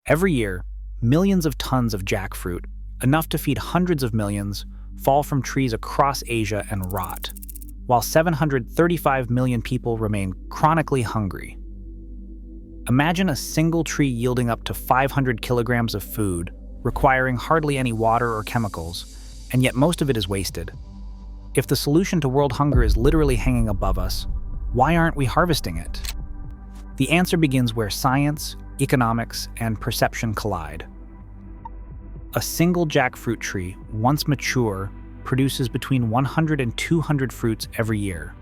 Every year, millions of tons of jackfruit, enough to feed hundreds of millions, fall from trees across Asia and rot, while 735 million people remain chronically hungry. Imagine a single tree yielding up to 500 kilograms of food, requiring hardly any water or chemicals, and yet most of it is wasted. If the solution to world hunger is literally hanging above us, why aren't we harvesting it? The answer begins where science, economics, and perception collide. A single jackfruit tree, once mature, produces between 100 and 200 fruits every year.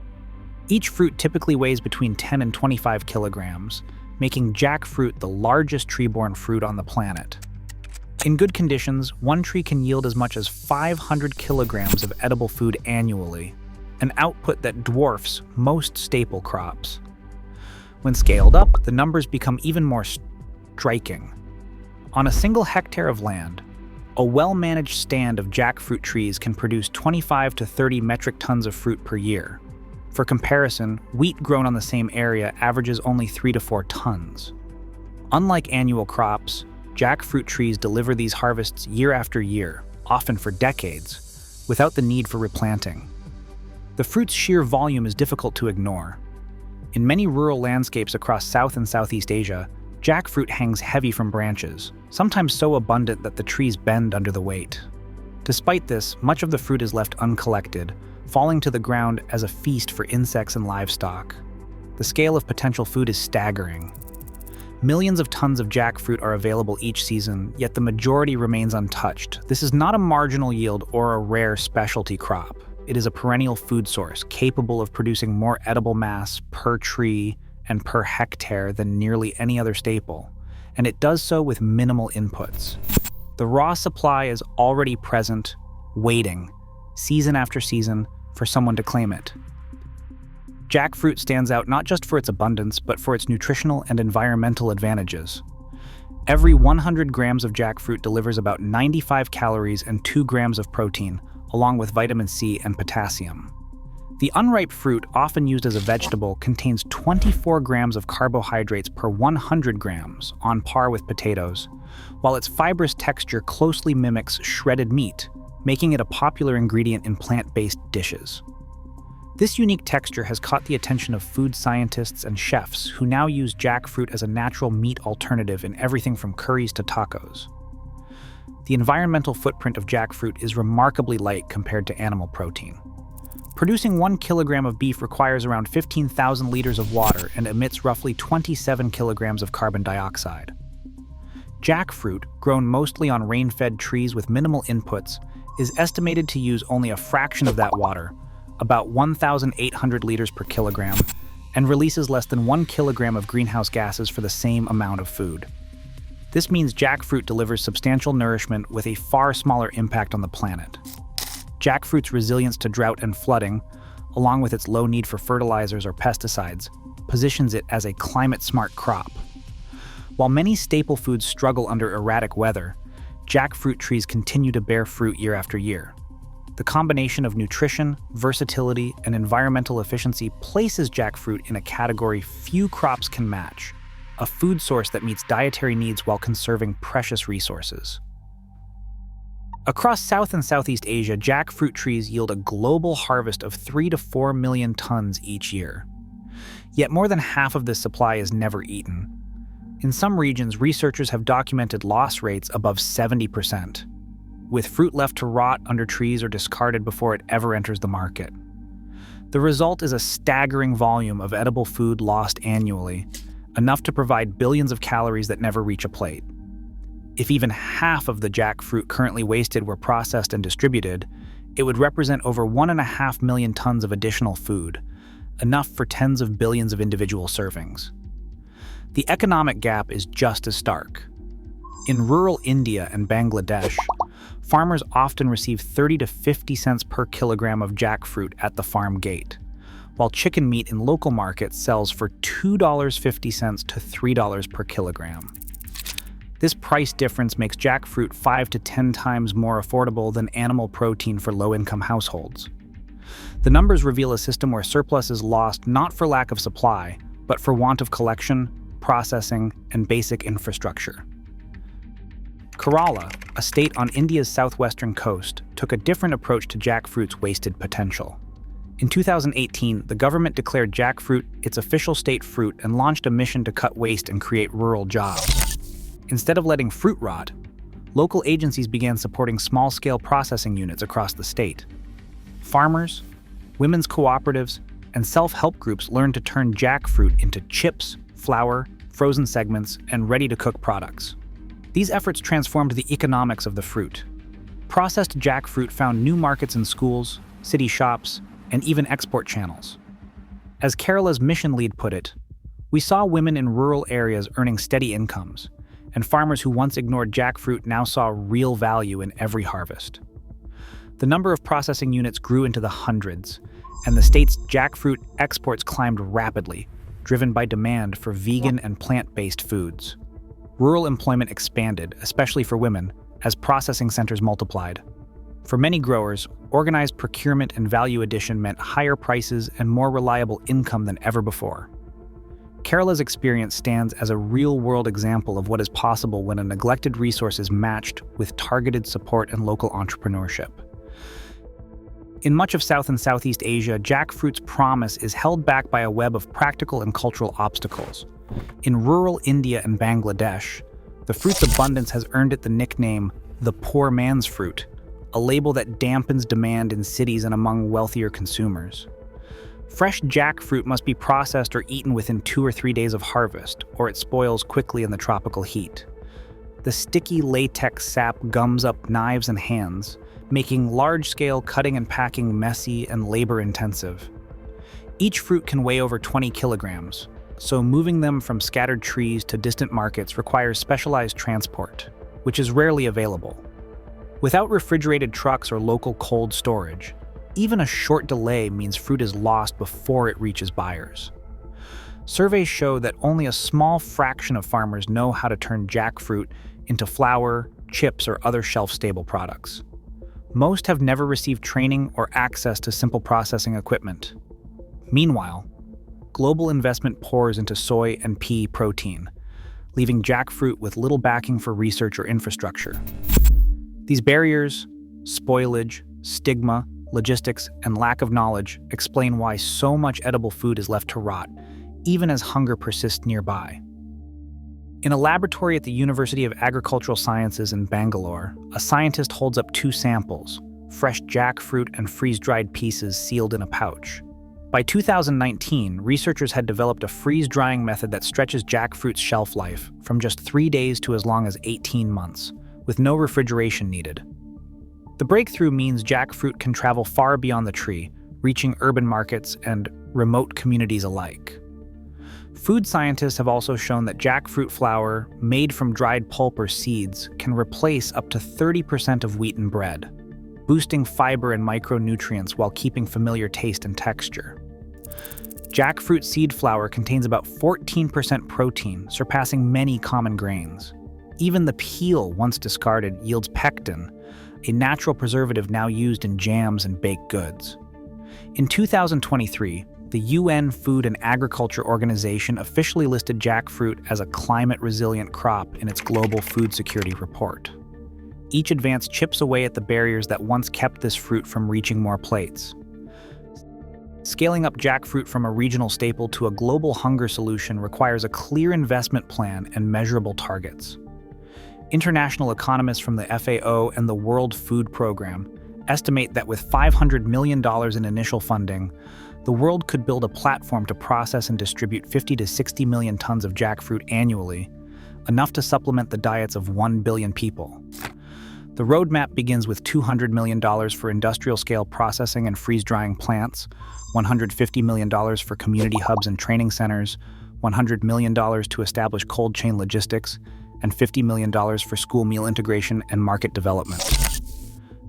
Each fruit typically weighs between 10 and 25 kilograms, making jackfruit the largest tree-borne fruit on the planet. In good conditions, one tree can yield as much as 500 kilograms of edible food annually, an output that dwarfs most staple crops. When scaled up, the numbers become even more striking. On a single hectare of land, a well-managed stand of jackfruit trees can produce 25 to 30 metric tons of fruit per year. For comparison, wheat grown on the same area averages only 3 to 4 tons. Unlike annual crops, jackfruit trees deliver these harvests year after year, often for decades, without the need for replanting. The fruit's sheer volume is difficult to ignore. In many rural landscapes across South and Southeast Asia, jackfruit hangs heavy from branches, sometimes so abundant that the trees bend under the weight. Despite this, much of the fruit is left uncollected, falling to the ground as a feast for insects and livestock. The scale of potential food is staggering. Millions of tons of jackfruit are available each season, yet the majority remains untouched. This is not a marginal yield or a rare specialty crop. It is a perennial food source, capable of producing more edible mass per tree and per hectare than nearly any other staple, and it does so with minimal inputs. The raw supply is already present, waiting, season after season, for someone to claim it. Jackfruit stands out not just for its abundance, but for its nutritional and environmental advantages. Every 100 grams of jackfruit delivers about 95 calories and 2 grams of protein, along with vitamin C and potassium. The unripe fruit, often used as a vegetable, contains 24 grams of carbohydrates per 100 grams, on par with potatoes, while its fibrous texture closely mimics shredded meat, making it a popular ingredient in plant-based dishes. This unique texture has caught the attention of food scientists and chefs who now use jackfruit as a natural meat alternative in everything from curries to tacos. The environmental footprint of jackfruit is remarkably light compared to animal protein. Producing 1 kilogram of beef requires around 15,000 liters of water and emits roughly 27 kilograms of carbon dioxide. Jackfruit, grown mostly on rain-fed trees with minimal inputs, is estimated to use only a fraction of that water, about 1,800 liters per kilogram, and releases less than 1 kilogram of greenhouse gases for the same amount of food. This means jackfruit delivers substantial nourishment with a far smaller impact on the planet. Jackfruit's resilience to drought and flooding, along with its low need for fertilizers or pesticides, positions it as a climate-smart crop. While many staple foods struggle under erratic weather, jackfruit trees continue to bear fruit year after year. The combination of nutrition, versatility, and environmental efficiency places jackfruit in a category few crops can match, a food source that meets dietary needs while conserving precious resources. Across South and Southeast Asia, jackfruit trees yield a global harvest of 3 to 4 million tons each year. Yet more than half of this supply is never eaten. In some regions, researchers have documented loss rates above 70%, with fruit left to rot under trees or discarded before it ever enters the market. The result is a staggering volume of edible food lost annually, enough to provide billions of calories that never reach a plate. If even half of the jackfruit currently wasted were processed and distributed, it would represent over 1.5 million tons of additional food, enough for tens of billions of individual servings. The economic gap is just as stark. In rural India and Bangladesh, farmers often receive 30 to 50 cents per kilogram of jackfruit at the farm gate, while chicken meat in local markets sells for $2.50 to $3 per kilogram. This price difference makes jackfruit 5 to 10 times more affordable than animal protein for low-income households. The numbers reveal a system where surplus is lost not for lack of supply, but for want of collection, processing, and basic infrastructure. Kerala, a state on India's southwestern coast, took a different approach to jackfruit's wasted potential. In 2018, the government declared jackfruit its official state fruit and launched a mission to cut waste and create rural jobs. Instead of letting fruit rot, local agencies began supporting small-scale processing units across the state. Farmers, women's cooperatives, and self-help groups learned to turn jackfruit into chips, flour, frozen segments, and ready-to-cook products. These efforts transformed the economics of the fruit. Processed jackfruit found new markets in schools, city shops, and even export channels. As Kerala's mission lead put it, we saw women in rural areas earning steady incomes, and farmers who once ignored jackfruit now saw real value in every harvest. The number of processing units grew into the hundreds, and the state's jackfruit exports climbed rapidly, driven by demand for vegan and plant-based foods. Rural employment expanded, especially for women, as processing centers multiplied. For many growers, organized procurement and value addition meant higher prices and more reliable income than ever before. Kerala's experience stands as a real-world example of what is possible when a neglected resource is matched with targeted support and local entrepreneurship. In much of South and Southeast Asia, jackfruit's promise is held back by a web of practical and cultural obstacles. In rural India and Bangladesh, the fruit's abundance has earned it the nickname the poor man's fruit, a label that dampens demand in cities and among wealthier consumers. Fresh jackfruit must be processed or eaten within 2 or 3 days of harvest, or it spoils quickly in the tropical heat. The sticky latex sap gums up knives and hands, making large-scale cutting and packing messy and labor-intensive. Each fruit can weigh over 20 kilograms, so moving them from scattered trees to distant markets requires specialized transport, which is rarely available. Without refrigerated trucks or local cold storage, even a short delay means fruit is lost before it reaches buyers. Surveys show that only a small fraction of farmers know how to turn jackfruit into flour, chips, or other shelf-stable products. Most have never received training or access to simple processing equipment. Meanwhile, global investment pours into soy and pea protein, leaving jackfruit with little backing for research or infrastructure. These barriers, spoilage, stigma, logistics, and lack of knowledge explain why so much edible food is left to rot, even as hunger persists nearby. In a laboratory at the University of Agricultural Sciences in Bangalore, a scientist holds up 2 samples, fresh jackfruit and freeze-dried pieces sealed in a pouch. By 2019, researchers had developed a freeze-drying method that stretches jackfruit's shelf life from just 3 days to as long as 18 months, with no refrigeration needed. The breakthrough means jackfruit can travel far beyond the tree, reaching urban markets and remote communities alike. Food scientists have also shown that jackfruit flour, made from dried pulp or seeds, can replace up to 30% of wheat and bread, boosting fiber and micronutrients while keeping familiar taste and texture. Jackfruit seed flour contains about 14% protein, surpassing many common grains. Even the peel, once discarded, yields pectin, a natural preservative now used in jams and baked goods. In 2023, the UN Food and Agriculture Organization officially listed jackfruit as a climate-resilient crop in its Global Food Security Report. Each advance chips away at the barriers that once kept this fruit from reaching more plates. Scaling up jackfruit from a regional staple to a global hunger solution requires a clear investment plan and measurable targets. International economists from the FAO and the World Food Program estimate that with $500 million in initial funding, the world could build a platform to process and distribute 50 to 60 million tons of jackfruit annually, enough to supplement the diets of 1 billion people. The roadmap begins with $200 million for industrial-scale processing and freeze-drying plants, $150 million for community hubs and training centers, $100 million to establish cold chain logistics, and $50 million for school meal integration and market development.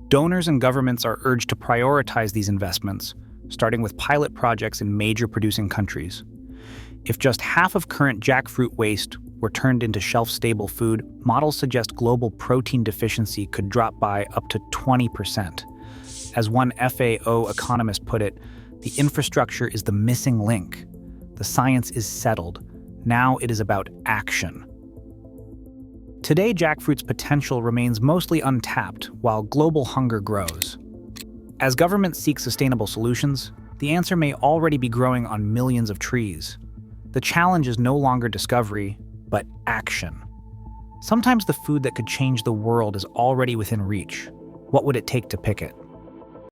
Donors and governments are urged to prioritize these investments, starting with pilot projects in major producing countries. If just half of current jackfruit waste were turned into shelf-stable food, models suggest global protein deficiency could drop by up to 20%. As one FAO economist put it, the infrastructure is the missing link. The science is settled. Now it is about action. Today, jackfruit's potential remains mostly untapped while global hunger grows. As governments seek sustainable solutions, the answer may already be growing on millions of trees. The challenge is no longer discovery, but action. Sometimes the food that could change the world is already within reach. What would it take to pick it?